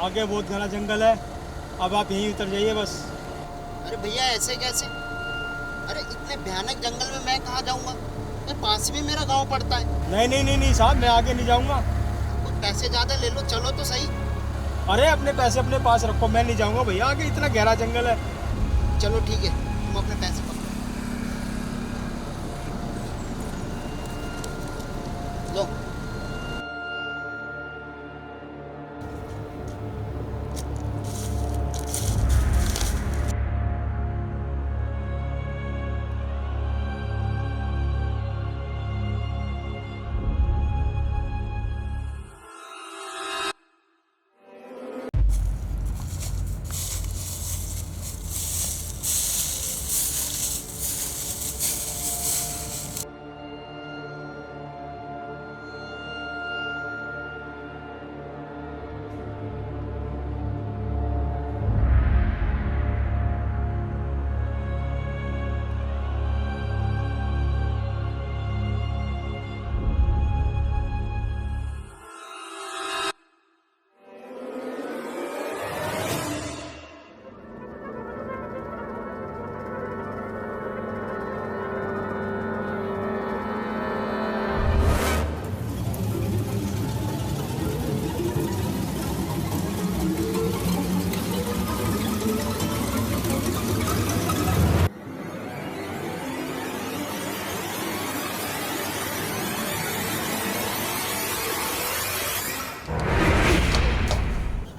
आगे बहुत घना जंगल है, अब आप यहीं उतर जाइए बस। अरे भैया ऐसे कैसे? अरे इतने भयानक जंगल में मैं कहाँ जाऊँगा? मैं पास में मेरा गांव पड़ता है। नहीं नहीं नहीं नहीं साहब, मैं आगे नहीं जाऊंगा। कुछ पैसे ज़्यादा ले लो, चलो तो सही। अरे अपने पैसे अपने पास रखो, मैं नहीं जाऊंगा भैया, आगे इतना गहरा जंगल है। चलो ठीक है, तुम अपने पैसे पकड़ो। लो।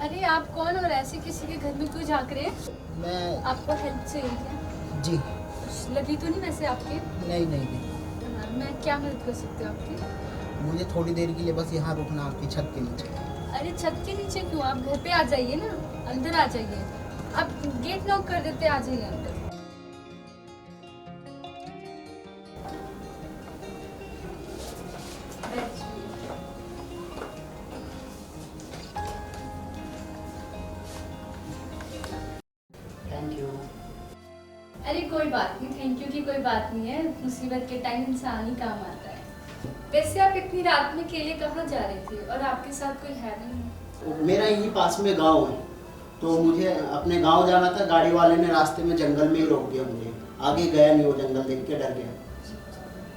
अरे आप कौन और ऐसे किसी के घर में क्यों झांक रहे हैं? मैं आपको हेल्प चाहिए क्या? जी लगी तो नहीं वैसे आपके? नहीं नहीं नहीं, हाँ, मैं क्या मदद कर सकती हूँ आपकी? मुझे थोड़ी देर के लिए बस यहाँ रुकना आपकी छत के नीचे। अरे छत के नीचे क्यों, आप घर पे आ जाइए ना, अंदर आ जाइए। आप गेट लॉक कर देते, आ जाइए अंदर। Thank you. अरे कोई बात नहीं, थैंक यू की कोई बात नहीं है, मुसीबत के टाइम इंसान ही काम आता है। वैसे आप इतनी रात में अकेले कहाँ जा रहे थे और आपके साथ कोई है नहीं? मेरा यहीं पास में गांव है, तो मुझे अपने गांव जाना था। गाड़ी वाले ने रास्ते में जंगल में ही रोक दिया मुझे, आगे गया नहीं, वो जंगल देख के डर गया।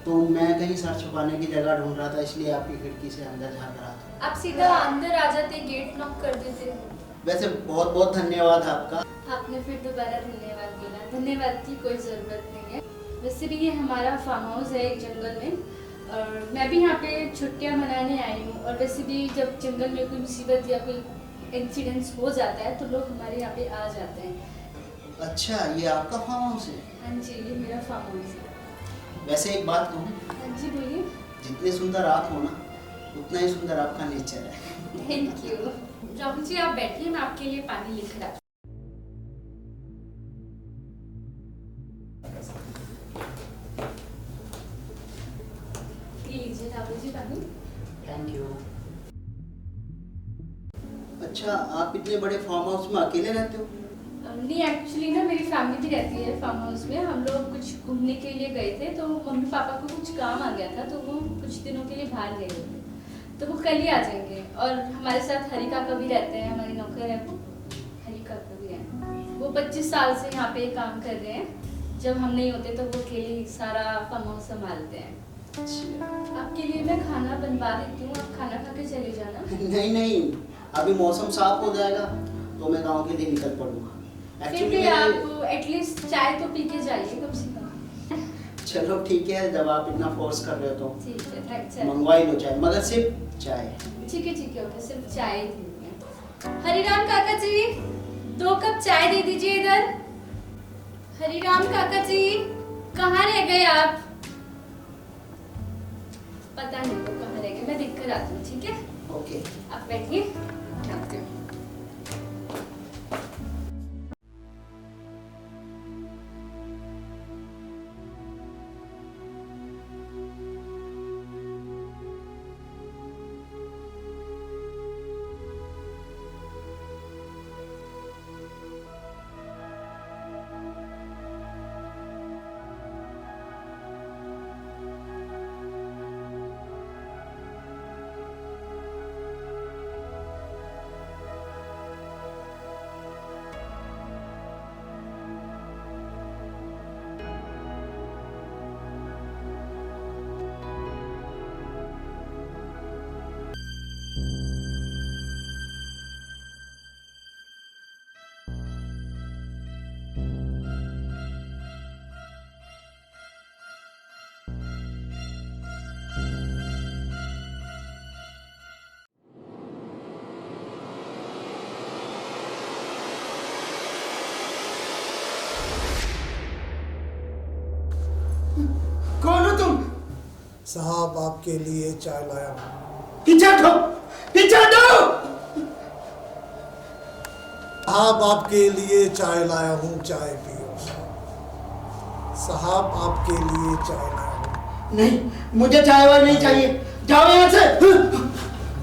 तो मैं कहीं सर छुपाने की जगह ढूंढ रहा था, इसलिए आपकी खिड़की से अंदर झाँक रहा था। आप सीधा अंदर आ जाते, गेट लॉक कर देते। वैसे बहुत बहुत धन्यवाद आपका। आपने फिर दोबारा धन्यवाद बोला, धन्यवाद की कोई ज़रूरत नहीं है। वैसे भी ये हमारा फार्म हाउस है एक जंगल में, और मैं भी यहाँ पे छुट्टियाँ मनाने आई हूँ। और वैसे भी जब जंगल में कोई मुसीबत या कोई इंसिडेंस हो जाता है तो लोग हमारे यहाँ पे आ जाते हैं। अच्छा, ये आपका फार्म हाउस है? हाँ जी, ये मेरा फार्म हाउस है। वैसे एक बात कहूँ, हाँ जी बोलिए। जितने सुंदर आप हो ना, उतना ही सुंदर आपका नेचर है। Thank you. राहुल जी आप बैठिए, मैं आपके लिए पानी लेकर आती हूँ। ये लीजिए राहुल जी पानी। Thank you. अच्छा, आप इतने बड़े फार्म हाउस में अकेले रहते हो? नहीं, एक्चुअली ना मेरी फैमिली भी रहती है फार्म हाउस में। हम लोग कुछ घूमने के लिए गए थे, तो मम्मी पापा को कुछ काम आ गया था, तो वो कुछ दिनों के लिए बाहर गए थे, तो वो कल ही आ जाएंगे। और हमारे साथ हरी काका भी रहते हैं, हमारे नौकर है वो, हरी काका भी है। वो 25 साल से यहाँ पे काम कर रहे हैं। जब हम नहीं होते तो वो अकेले ही सारा फार्म हाउस संभालते हैं। आपके लिए मैं खाना बनवा देती हूँ, आप खाना खा के चले जाना। नहीं नहीं, अभी मौसम साफ हो जाएगा तो मैं गांव के लिए निकल पड़ूंगा। फिर भी आप एटलीस्ट चाय तो पी के जाइए कम से कम। चलो ठीक है, जब आप इतना फोर्स कर रहे हो तो ठीक है, थैंक्स। मंगवा ही लो चाय, मगर सिर्फ चाय। ठीक है ओके, सिर्फ चाय ही दीजिए। हरिराम काका जी 2 कप चाय दे दीजिए इधर। हरिराम काका जी कहाँ रह गए आप? पता नहीं वो कहाँ रह गए, मैं देख कर आती हूँ। ठीक है, ओके। आप बैठिए, मैं आती हूँ। साहब आपके लिए चाय लाया हूँ। पीछे हटो, पीछे हटो। साहब आपके लिए चाय लाया हूँ, चाय पियो। साहब आपके लिए चाय लाया हूँ। नहीं, मुझे चाय वाय नहीं चाहिए, जाओ यहाँ से।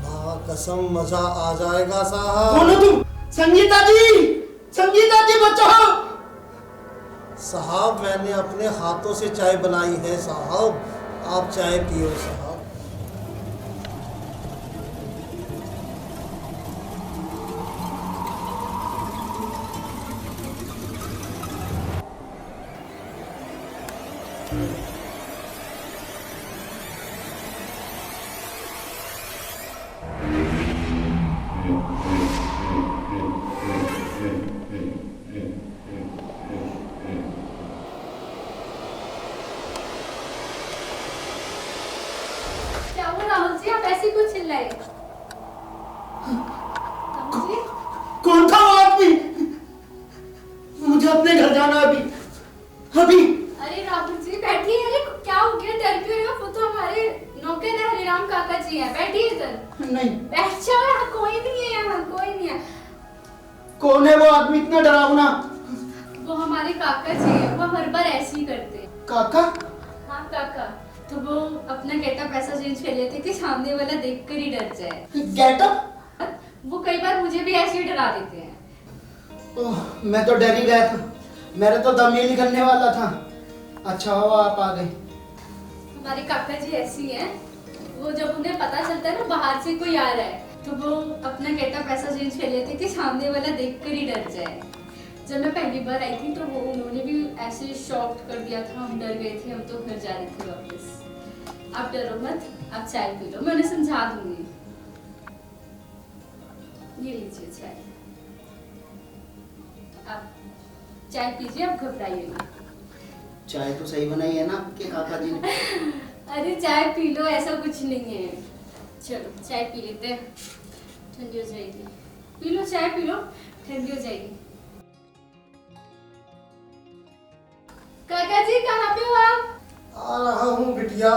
माँ कसम मजा आ जाएगा साहब। कौन हो तुम? संगीता जी, संगीता जी बचाओ। साहब मैंने अपने हाथों से चाय बनाई है साहब, आप चाय पियो साहब। क्या हुआ राहुल जी, आप ऐसे क्यों चिल्लाए? राहुल जी, कौन था वो आदमी? मुझे अपने घर जाना अभी, अभी। अरे राहुल जी बैठिए। अरे क्या हो गया, डर क्यों रहे हो? वो तो हमारे नौकर है, हरिराम काका जी हैं। बैठिए इधर। नहीं। बैठ जाओ, यहाँ कोई नहीं है, यहाँ कोई नहीं है। कौन है वो आदमी इतना डरावना? वो हमारे काका जी हैं, वो हर बार ऐसे ही करते हैं। काका? हाँ काका। तो वो अपना गेटअप ऐसा चेंज कर लेते कि सामने वाला देखकर ही डर जाए। गेटअप? वो कई बार मुझे भी ऐसे ही डरा देते हैं। ओह, मैं तो डर ही गया था, मेरे तो दम ही निकलने वाला था। अच्छा हुआ आप आ गए। हमारे काका जी ऐसी हैं, वो जब उन्हें पता चलता है ना बाहर से कोई आ रहा है, तो वो अपना गेटअप ऐसा चेंज कर लेते कि सामने वाला देखकर ही डर जाए। जब मैं पहली बार आई थी तो वो उन्होंने भी ऐसे शॉक कर दिया था, हम डर गए थे, हम तो घर जा रहे थे वापस। आप डरो मत, आप चाय पी लो, मैं उन्हें समझा दूंगी। ये लीजिए चाय, आप चाय पीजिए, आप घबराइए मत। चाय तो सही बनाई है ना आपके काका जी ने? अरे चाय पी लो, ऐसा कुछ नहीं है। चलो चाय पी लेते हैं, ठंडी हो जाएगी। पी लो चाय, पी लो, ठंडी हो जाएगी। काका जी कहाँ पे हो आप? आ रहा हूँ बिटिया।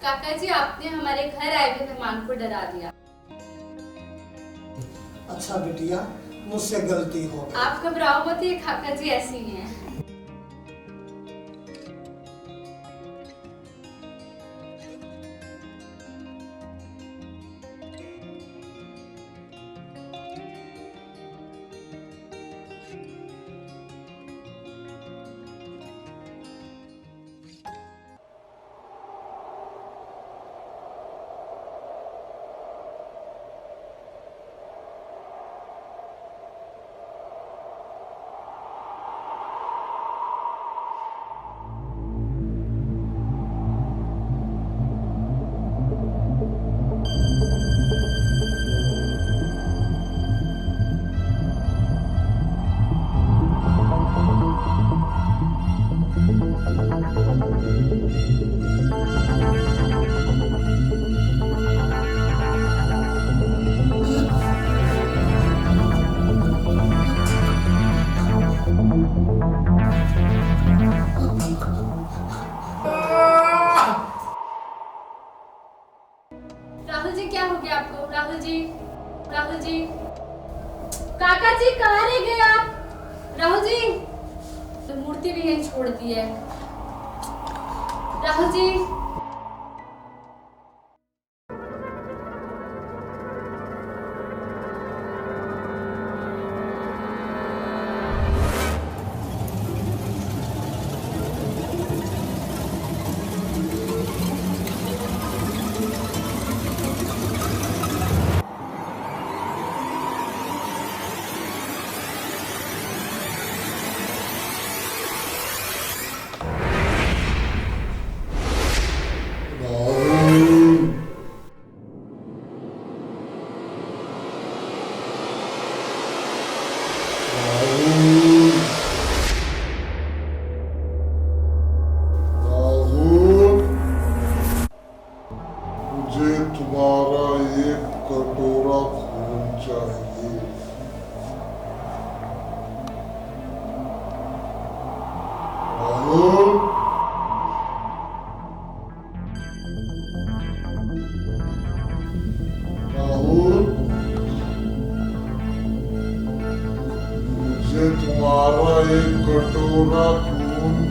काका जी आपने हमारे घर आए हुए मेहमान को डरा दिया। अच्छा बिटिया, मुझसे गलती हो गई। आप घबराओ मत, ये काका जी ऐसे ही हैं। राहुल जी क्या हो गया आपको? राहुल जी, राहुल जी, काका जी कहाँ रह गए आप? राहुल जी, तो मूर्ति भी यहीं छोड़ दी है। राहुल जी,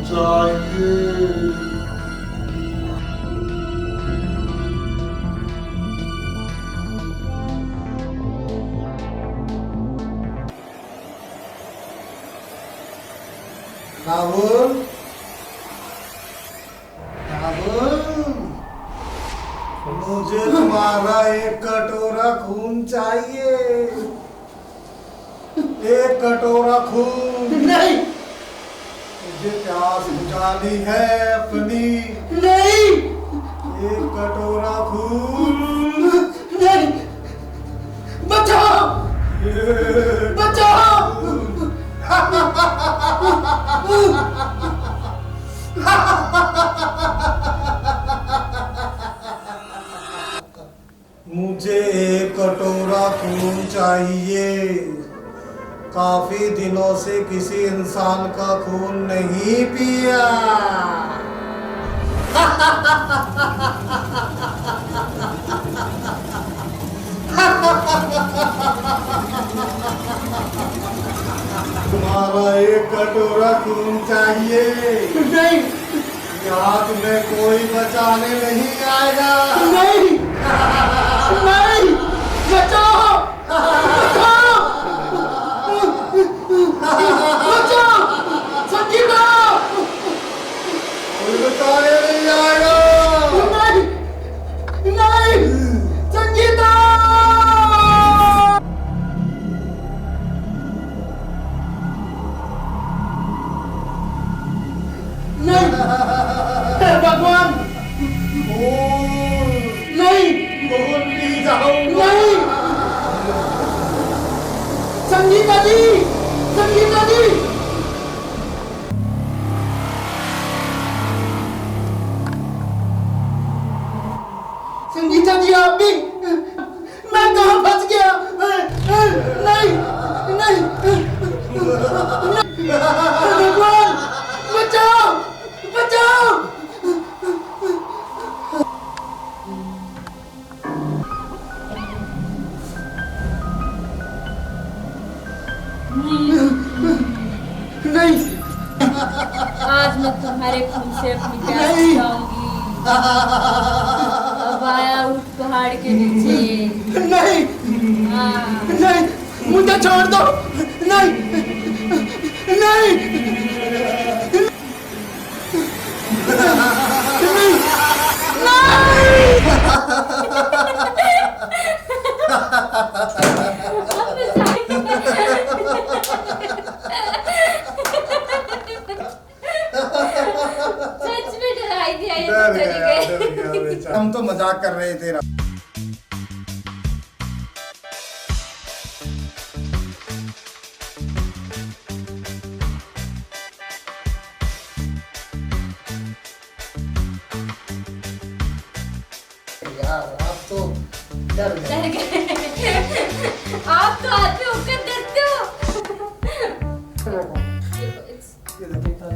चाहिए। राहुल, राहुल, मुझे तुम्हारा एक कटोरा खून चाहिए। एक कटोरा खून। नहीं मुझे प्यास बुझानी है अपनी। नहीं एक कटोरा खून। नहीं, बचाओ बचाओ। मुझे एक कटोरा खून चाहिए। काफी दिनों से किसी इंसान का खून नहीं पिया। तुम्हारा एक कटोरा खून चाहिए। नहीं यहाँ तुम्हें कोई बचाने नहीं आएगा। नहीं नहीं, बचाओ बचाओ बचाओ, संगीता। कोई बचाने नहीं आएगा। नहीं नहीं, संगीता। नहीं, हे भगवान, नहीं खून पी जाऊंगा। नहीं, संगीता जी, संगीता जी। संगीता जी, आप भी। मैं कहाँ फंस गया। नहीं नहीं, भगवान, बचाओ बचाओ। नहीं आज मैं तुम्हारे खून से अपनी प्यास नहीं। बुझाऊंगी। अब आया उस पहाड़ के नीचे। नहीं हाँ। नहीं, मुझे छोड़ दो। नहीं नहीं सच में डराई दिया ये डर तो चली गया, गई। डर गया बेचारा। हम तो मजाक कर रहे थे। यार आप तो डर गए। डर गए। आप तो आदमी होकर डरते हो। ये देखो,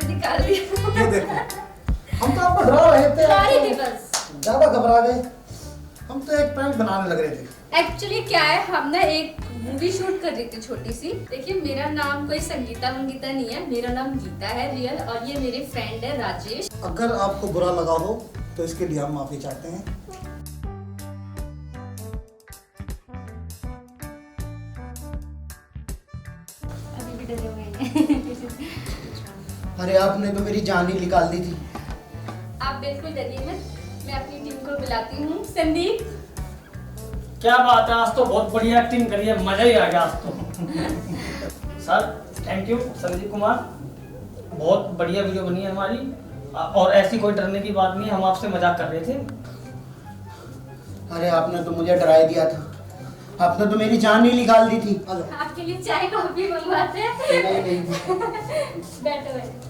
निकाल दिया। ये देखो, हम तो आपको डरा रहे थे। डरा रही आप थी तो बस। ज्यादा घबरा गए। हम तो एक प्रैंक बनाने लग रहे थे। एक्चुअली क्या है, हम ना एक मूवी शूट कर रही थी छोटी सी। देखिए, मेरा नाम कोई संगीता मंगीता नहीं है, मेरा नाम गीता है रियल, और ये मेरे फ्रेंड है राजेश। अगर आपको बुरा लगा हो तो इसके लिए हम माफी चाहते हैं। अभी भी डरे हुए हैं। अरे आपने तो मेरी जान ही निकाल दी थी। आप बिल्कुल डरिए मत, मैं अपनी टीम को बुलाती हूँ। संदीप, क्या बात है, आज तो बहुत बढ़िया एक्टिंग करी है, मजा ही आ गया आज तो। Sir thank you Sandeep Kumar, बहुत बढ़िया वीडियो बनी है हमारी, और ऐसी कोई डरने की बात नहीं है, हम आपसे मजाक कर रहे थे। अरे आपने तो मुझे डरा ही दिया था। आपने तो मेरी जान ही निकाल दी थी। आपके लिए चाय कॉफी मंगवाते हैं। नहीं नहीं, बैठो बैठो।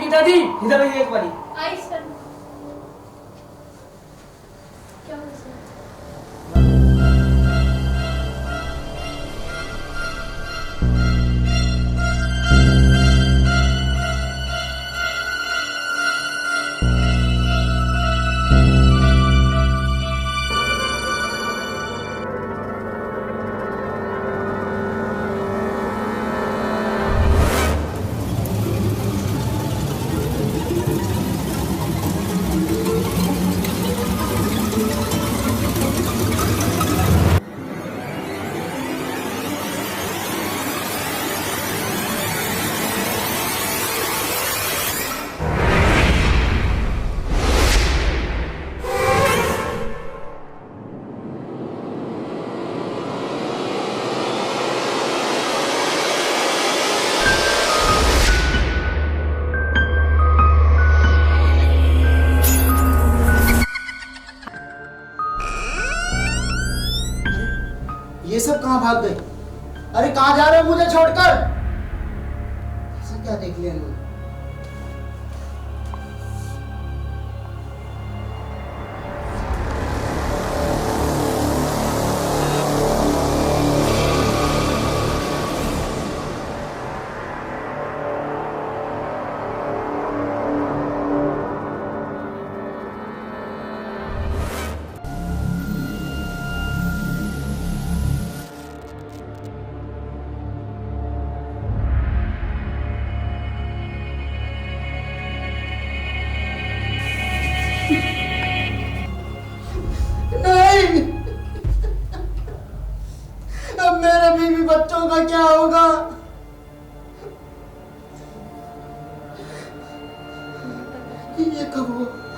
गीता जी इधर आइए एक बारी। आई सर। क्या हुआ सर? कहाँ भाग गए? अरे कहाँ जा रहे हो मुझे छोड़कर? ऐसा क्या देख लिया इन्होंने? नहीं, अब मेरे बीवी बच्चों का क्या होगा? ये कब हुआ?